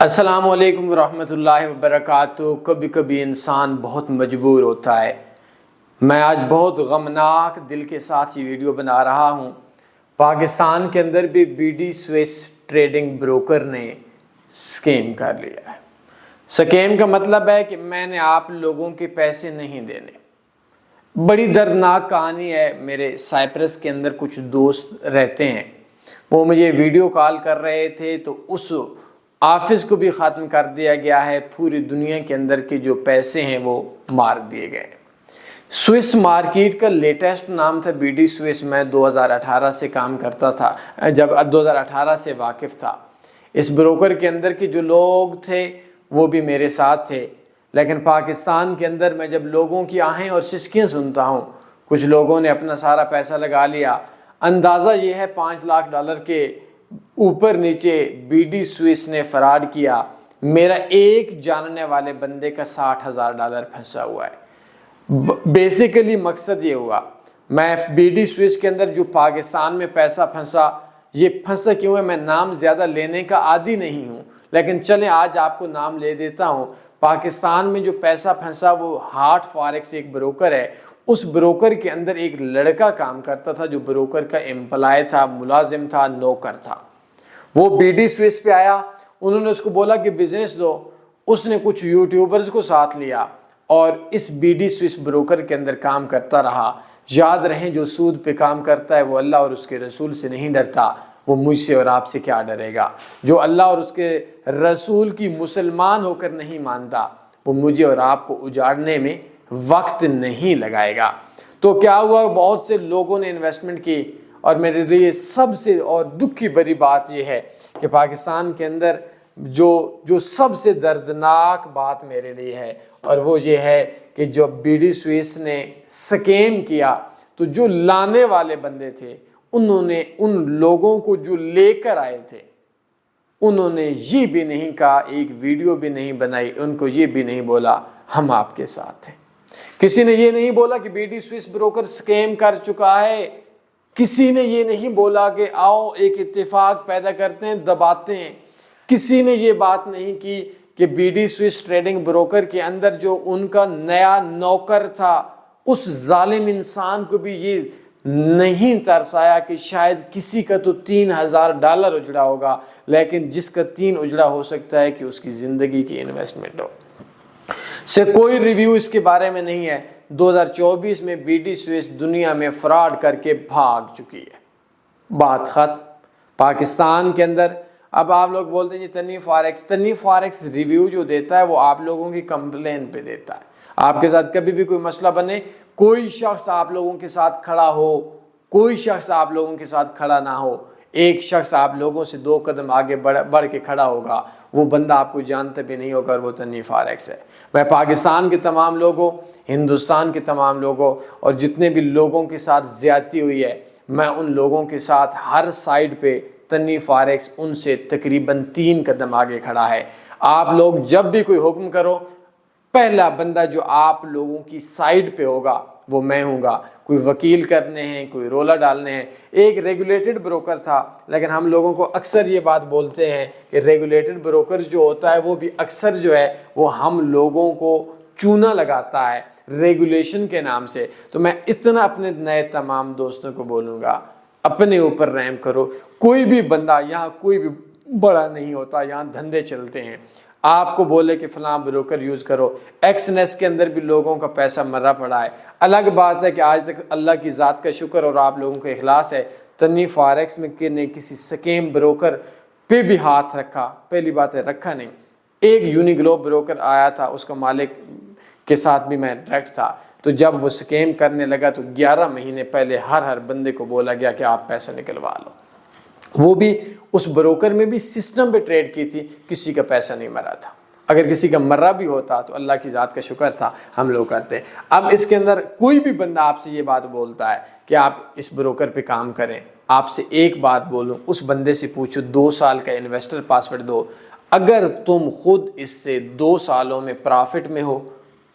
السلام علیکم ورحمۃ اللہ وبرکاتہ۔ کبھی کبھی انسان بہت مجبور ہوتا ہے۔ میں آج بہت غمناک دل کے ساتھ یہ ویڈیو بنا رہا ہوں۔ پاکستان کے اندر بھی B D Swiss trading broker نے سکیم کر لیا ہے۔ سکیم کا مطلب ہے کہ میں نے آپ لوگوں کے پیسے نہیں دینے۔ بڑی دردناک کہانی ہے۔ میرے سائپرس کے اندر کچھ دوست رہتے ہیں، وہ مجھے ویڈیو کال کر رہے تھے، تو اس آفس کو بھی ختم کر دیا گیا ہے۔ پوری دنیا کے اندر کے جو پیسے ہیں وہ مار دیے گئے۔ سوئس مارکیٹ کا لیٹسٹ نام تھا بی ڈی سوئس۔ میں 2018 سے کام کرتا تھا، جب 2018 سے واقف تھا۔ اس بروکر کے اندر کے جو لوگ تھے وہ بھی میرے ساتھ تھے، لیکن پاکستان کے اندر میں جب لوگوں کی آہیں اور سسکیاں سنتا ہوں، کچھ لوگوں نے اپنا سارا پیسہ لگا لیا۔ اندازہ یہ ہے $5 لاکھ کے اوپر نیچے بی ڈی سوئس نے فراڈ کیا۔ میرا ایک جاننے والے بندے کا $60,000 پھنسا ہوا ہے۔ بیسیکلی مقصد یہ ہوا، میں بی ڈی سوئس کے اندر جو پاکستان میں پیسہ پھنسا، یہ پھنسا کیوں ہے؟ میں نام زیادہ لینے کا عادی نہیں ہوں، لیکن چلیں آج آپ کو نام لے دیتا ہوں۔ پاکستان میں جو پیسہ پھنسا وہ ہارٹ فاریکس ایک بروکر ہے۔ اس بروکر کے اندر ایک لڑکا کام کرتا تھا جو بروکر کا امپلائی تھا، ملازم تھا، نوکر تھا۔ وہ بی ڈی سوئس پہ آیا، انہوں نے اس کو بولا کہ بزنس دو۔ اس نے کچھ یوٹیوبرز کو ساتھ لیا اور اس بی ڈی سوئس بروکر کے اندر کام کرتا رہا۔ یاد رہیں، جو سود پہ کام کرتا ہے وہ اللہ اور اس کے رسول سے نہیں ڈرتا، وہ مجھ سے اور آپ سے کیا ڈرے گا؟ جو اللہ اور اس کے رسول کی مسلمان ہو کر نہیں مانتا، وہ مجھے اور آپ کو اجاڑنے میں وقت نہیں لگائے گا۔ تو کیا ہوا؟ بہت سے لوگوں نے انویسٹمنٹ کی، اور میرے لیے سب سے اور دکھ کی بڑی بات یہ ہے کہ پاکستان کے اندر جو سب سے دردناک بات میرے لیے ہے، اور وہ یہ ہے کہ جو بی ڈی سوئس نے سکیم کیا، تو جو لانے والے بندے تھے انہوں نے ان لوگوں کو جو لے کر آئے تھے، انہوں نے یہ بھی نہیں کہا، ایک ویڈیو بھی نہیں بنائی، ان کو یہ بھی نہیں بولا ہم آپ کے ساتھ ہیں۔ کسی نے یہ نہیں بولا کہ B D Swiss broker scheme کر چکا ہے۔ کسی نے یہ نہیں بولا کہ آؤ ایک اتفاق پیدا کرتے ہیں، دباتے ہیں۔ کسی نے یہ بات نہیں کی کہ B D Swiss trading broker کے اندر جو ان کا نیا نوکر تھا، اس ظالم انسان کو بھی یہ نہیں ترسایا کہ شاید کسی کا تو $3,000 اجڑا ہوگا، لیکن جس کا 3 اجڑا ہو سکتا ہے کہ اس کی زندگی کی انویسٹمنٹ ہو سے کوئی ریویو اس کے بارے میں نہیں ہے۔ 2024 میں بی ڈی سوئس دنیا میں فراڈ کر کے بھاگ چکی ہے۔ بات ختم۔ پاکستان کے اندر اب آپ لوگ بولتے ہیں جی تنی فاریکس ریویو جو دیتا ہے وہ آپ لوگوں کی کمپلین پہ دیتا ہے۔ آپ کے ساتھ کبھی بھی کوئی مسئلہ بنے، کوئی شخص آپ لوگوں کے ساتھ کھڑا ہو، کوئی شخص آپ لوگوں کے ساتھ کھڑا نہ ہو، ایک شخص آپ لوگوں سے 2 قدم آگے بڑھ کے کھڑا ہوگا، وہ بندہ آپ کو جانتا بھی نہیں ہوگا، اور وہ تنی فاریکس ہے۔ میں پاکستان کے تمام لوگوں، ہندوستان کے تمام لوگوں، اور جتنے بھی لوگوں کے ساتھ زیادتی ہوئی ہے، میں ان لوگوں کے ساتھ ہر سائیڈ پہ تنی فاریکس ان سے تقریباً 3 قدم آگے کھڑا ہے۔ آپ لوگ جب بھی کوئی حکم کرو، پہلا بندہ جو آپ لوگوں کی سائیڈ پہ ہوگا وہ میں ہوں گا۔ کوئی وکیل کرنے ہیں، کوئی رولا ڈالنے ہیں۔ ایک ریگولیٹڈ بروکر تھا، لیکن ہم لوگوں کو اکثر یہ بات بولتے ہیں کہ ریگولیٹڈ بروکر جو ہوتا ہے وہ بھی اکثر جو ہے وہ ہم لوگوں کو چونا لگاتا ہے ریگولیشن کے نام سے۔ تو میں اتنا اپنے نئے تمام دوستوں کو بولوں گا، اپنے اوپر رحم کرو۔ کوئی بھی بندہ یہاں کوئی بھی بڑا نہیں ہوتا، یہاں دھندے چلتے ہیں۔ آپ کو بولے کہ فلاں بروکر یوز کرو، ایکس نیس کے اندر بھی لوگوں کا پیسہ مرا پڑا ہے۔ الگ بات ہے کہ آج تک اللہ کی ذات کا شکر اور آپ لوگوں کا اخلاص ہے، تنی فاریکس میں نے کسی سکیم بروکر پہ بھی ہاتھ رکھا؟ پہلی بات ہے رکھا نہیں۔ ایک یونی گلوب بروکر آیا تھا، اس کا مالک کے ساتھ بھی میں ڈائریکٹ تھا، تو جب وہ سکیم کرنے لگا تو 11 مہینے پہلے ہر بندے کو بولا گیا کہ آپ پیسہ نکلوا لو۔ وہ بھی اس بروکر میں بھی سسٹم پہ ٹریڈ کی تھی، کسی کا پیسہ نہیں مرا تھا۔ اگر کسی کا مرا بھی ہوتا تو اللہ کی ذات کا شکر تھا، ہم لوگ کرتے۔ اب اس کے اندر کوئی بھی بندہ آپ سے یہ بات بولتا ہے کہ آپ اس بروکر پہ کام کریں، آپ سے ایک بات بولوں، اس بندے سے پوچھو 2 سال کا انویسٹر پاسورڈ دو۔ اگر تم خود اس سے 2 سالوں میں پرافٹ میں ہو،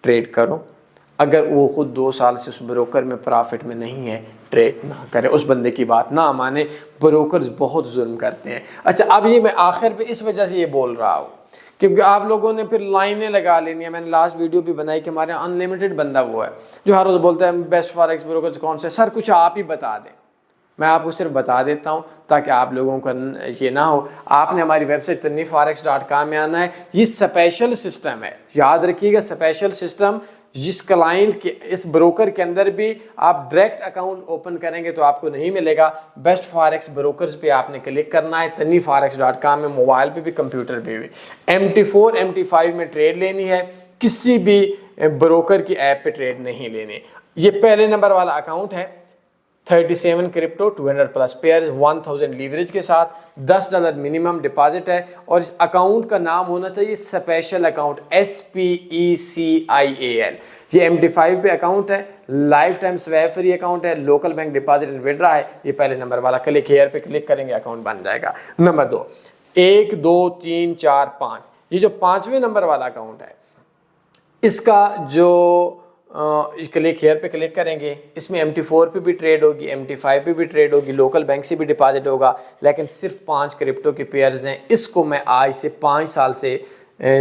ٹریڈ کرو۔ اگر وہ خود 2 سال سے اس بروکر میں پرافٹ میں نہیں ہے، ٹریڈ نہ کرے، اس بندے کی بات نہ مانے۔ بروکرز بہت ظلم کرتے ہیں۔ اچھا، اب یہ میں آخر پہ اس وجہ سے یہ بول رہا ہوں کیونکہ آپ لوگوں نے پھر لائنیں لگا لینی ہے. میں نے لاسٹ ویڈیو بھی بنائی کہ ہمارے یہاں انلمیٹڈ بندہ وہ ہے جو ہر روز بولتا ہے بیسٹ فاریکس بروکر کون سے. سر کچھ آپ ہی بتا دیں, میں آپ کو صرف بتا دیتا ہوں تاکہ آپ لوگوں کا یہ نہ ہو. آپ نے ہماری ویب سائٹ tanveeforex.com میں آنا ہے. یہ اسپیشل سسٹم ہے, یاد رکھیے گا, اسپیشل سسٹم. جس کلائنٹ کے اس بروکر کے اندر بھی آپ ڈائریکٹ اکاؤنٹ اوپن کریں گے تو آپ کو نہیں ملے گا. بیسٹ فاریکس بروکرز پہ آپ نے کلک کرنا ہے, tanveeforex.com میں, موبائل پہ بھی کمپیوٹر پہ بھی. MT4 MT5 میں ٹریڈ لینی ہے, کسی بھی بروکر کی ایپ پہ ٹریڈ نہیں لینی. یہ پہلے نمبر والا اکاؤنٹ ہے, 37 کرپٹو 200 پلس پیئرز 1000 لیوریج کے ساتھ, $10 منیمم ڈپازٹ ہے. اور اس اکاؤنٹ کا نام ہونا چاہیے اسپیشل اکاؤنٹ, SPECIAL. یہ MT5 پہ اکاؤنٹ ہے, lifetime swap free account ہے, local bank deposit and withdraw ہے. یہ پہلے نمبر والا, کلک ہیئر پہ کلک کریں گے اکاؤنٹ بن جائے گا. نمبر 2 1 2 3 4 5, یہ جو 5ویں نمبر والا اکاؤنٹ ہے, اس کا جو کلک ہیئر پہ کلک کریں گے, اس میں MT4 پہ بھی ٹریڈ ہوگی, MT5 پہ بھی ٹریڈ ہوگی, لوکل بینک سے بھی ڈپازٹ ہوگا, لیکن صرف 5 کرپٹو کے پیئرز ہیں. اس کو میں آج سے 5 سال سے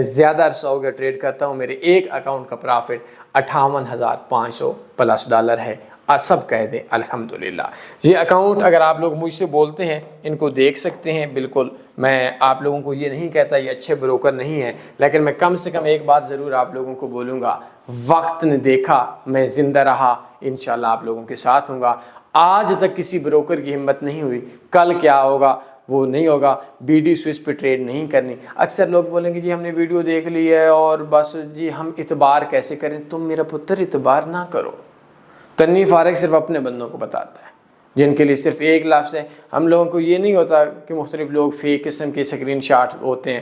زیادہ عرصہ ہو گیا ٹریڈ کرتا ہوں. میرے ایک اکاؤنٹ کا پرافٹ $58,500 پلس ہے. سب کہہ دیں الحمدللہ. یہ اکاؤنٹ اگر آپ لوگ مجھ سے بولتے ہیں, ان کو دیکھ سکتے ہیں. بالکل میں آپ لوگوں کو یہ نہیں کہتا یہ اچھے بروکر نہیں ہیں, لیکن میں کم سے کم ایک بات ضرور آپ لوگوں کو بولوں گا, وقت نے دیکھا, میں زندہ رہا, انشاءاللہ آپ لوگوں کے ساتھ ہوں گا. آج تک کسی بروکر کی ہمت نہیں ہوئی, کل کیا ہوگا وہ نہیں ہوگا. BD سوئس پہ ٹریڈ نہیں کرنی. اکثر لوگ بولیں گے جی ہم نے ویڈیو دیکھ لی ہے اور بس جی ہم اعتبار کیسے کریں. تم میرا پتر اعتبار نہ کرو. تنویر فارغ صرف اپنے بندوں کو بتاتا ہے جن کے لیے صرف ایک لفظ ہے. ہم لوگوں کو یہ نہیں ہوتا کہ مختلف لوگ فیک قسم کے اسکرین شاٹ ہوتے ہیں.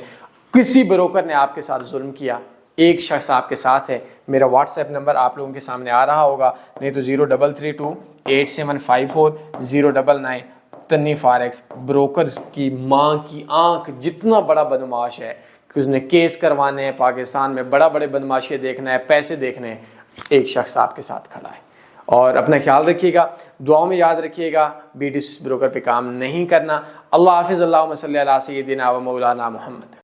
کسی بروکر نے آپ کے ساتھ ظلم کیا, ایک شخص آپ کے ساتھ ہے. میرا واٹس ایپ نمبر آپ لوگوں کے سامنے آ رہا ہوگا, نہیں تو 0332875409. تنویر فاریکس بروکرز کی ماں کی آنکھ جتنا بڑا بدماش ہے کہ اس نے کیس کروانے ہیں پاکستان میں, بڑا بڑے بدماشی دیکھنا ہے, پیسے دیکھنے ہیں, ایک شخص آپ کے ساتھ کھڑا ہے. اور اپنا خیال رکھیے گا, دعاؤں میں یاد رکھیے گا, BD سوئس بروکر پہ کام نہیں کرنا. اللہ حافظ. اللہم صلی علی سیدنا و مولانا محمد.